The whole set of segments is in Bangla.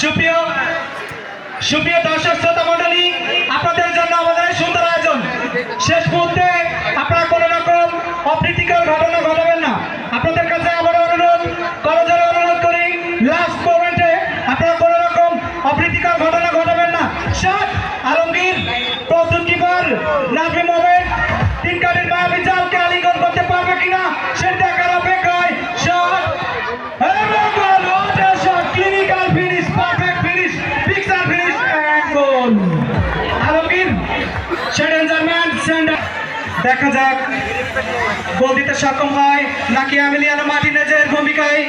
সুপ্রিয় সুপ্রিয় দর্শক শ্রোতা মণ্ডলী, আপনাদের জন্য আমাদের সুন্দর আয়োজন। শেষ মুহূর্তে আপনারা কোনো রকম অপ্রীতিকর ঘটনা ঘটাবেন না। আপনাদের কাছে আবার অনুরোধ, করজোড়ে অনুরোধ করি, লাস্ট মোমেন্টে আপনারা কোনো রকম অপ্রীতিকর ঘটনা ঘটাবেন না। শট আলমগীর, প্রস্তুত কিপার নাজমি মোমেন্ট, তিন কাঠের মায়াবী জালকে আলিঙ্গন করতে পারবে কিনা সেটা দেখার অপেক্ষায়। Shot clinical finish, perfect finish, picture finish, goal. Alamgir সেন্ডারম্যান সেন্ডার, দেখা যাক গোল দিতে সক্ষম হয় নাকি এমিলিয়ানো মার্টিনেজের ভূমিকায়।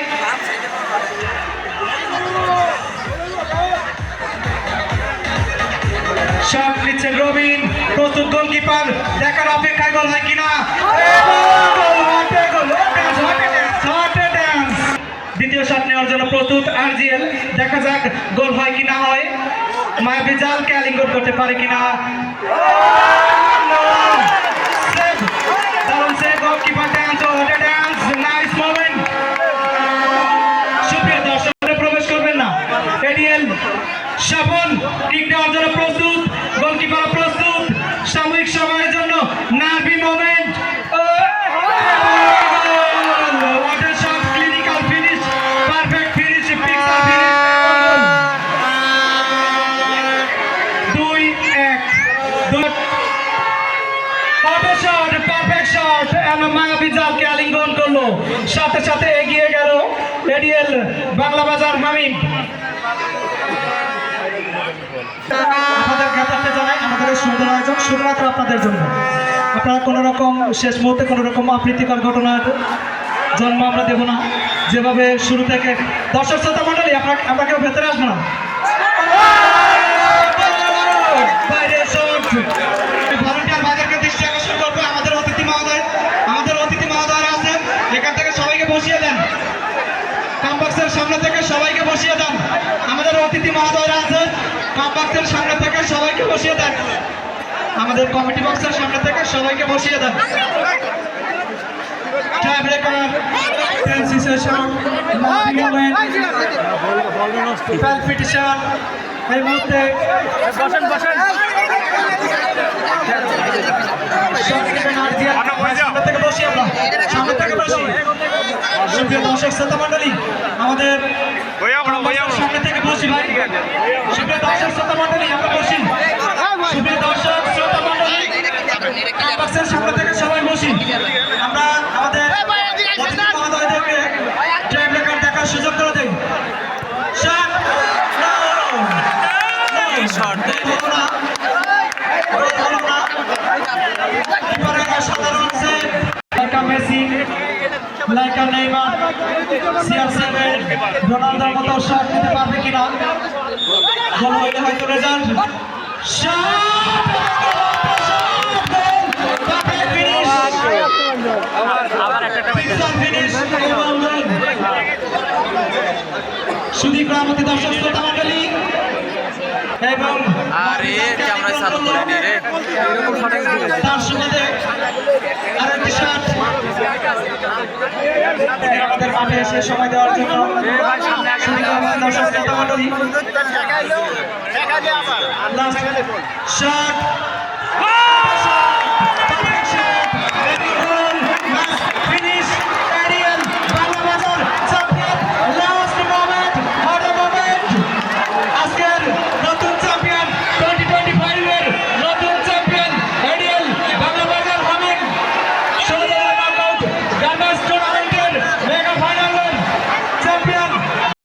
শট নিচ্ছেন রবিন, প্রস্তুত গোলকিপার, দেখার অপেক্ষায় গোল হয় কিনা। দ্বিতীয় শট নেওয়ার জন্য প্রস্তুত আরজিএল, দেখা যাক গোল হয় কি না হয়, মায়াবী জালকে আলিঙ্গন করতে পারে কিনা। দারুণ সেভ, গোলকিপার ডান্স, ওটা ডান্স, নাইস মোমেন্ট। সুপ্রিয় দর্শক, প্রবেশ করবেন না। এডিএল স্বপন কিক নেওয়ার জন্য প্রস্তুত, গোলকিপার প্রস্তুত, সাময়িক সময়ের জন্য নার্ভি মোমেন্ট। মায়াবী জালকে আলিঙ্গন করলো, সাথে সাথে এগিয়ে গেল এডিএল বাংলা বাজার মামিম। আপনাদের জ্ঞাতার্থে জানাই আমাদের সুন্দর আয়োজন শুধুমাত্র আপনাদের জন্য। আপনারা কোনো রকম শেষ মুহূর্তে কোনো রকম অপ্রীতিকর ঘটনার জন্ম আমরা দেব না। যেভাবে শুরু থেকে দর্শক শ্রোতা মণ্ডলী, আমরা কেউ ভেতরে আসবো না। ভলান্টিয়ার বাজারকে দৃষ্টি আকর্ষণ করবো, আমাদের অতিথি মহোদয়রা আছেন, এখান থেকে সবাইকে বসিয়ে দেন। কমবক্সের সামনে থেকে সবাইকে বসিয়ে দেন। আমাদের অতিথি মহোদয়রা আছেন, কমবক্সের সামনে থেকে সবাইকে বসিয়ে দেন। আমাদের কমিটি বক্সের সামনে থেকে সবাইকে বসিয়ে দেন। এই মুহূর্তে বসেন দর্শক শ্রোতা মন্ডলী, আমাদের সামনে থেকে বসি ভাই। সুপ্রিয় দর্শক শ্রোতা মন্ডলী, আমরা বসি। সুপ্রিয় দর্শক শ্রোতা মন্ডলী, কমবক্সের সামনে থেকে সবাই বসি। আমরা আমাদের মহোদয়দেরকে ট্রাই ব্রেকার দেখার সুযোগ করে দেই। রোনালদোর মতো শট নিতে পারবে কিনা, গোল হইলে হয়তো রেজাল্ট। সুদীপ রামতি, দর্শক শ্রোতা মণ্ডলী এবং তার সুবাদে আরেকটি শট আমাদের মাঠে এসে সময় দেওয়ার জন্য দর্শক শ্রোতা মণ্ডলী। শট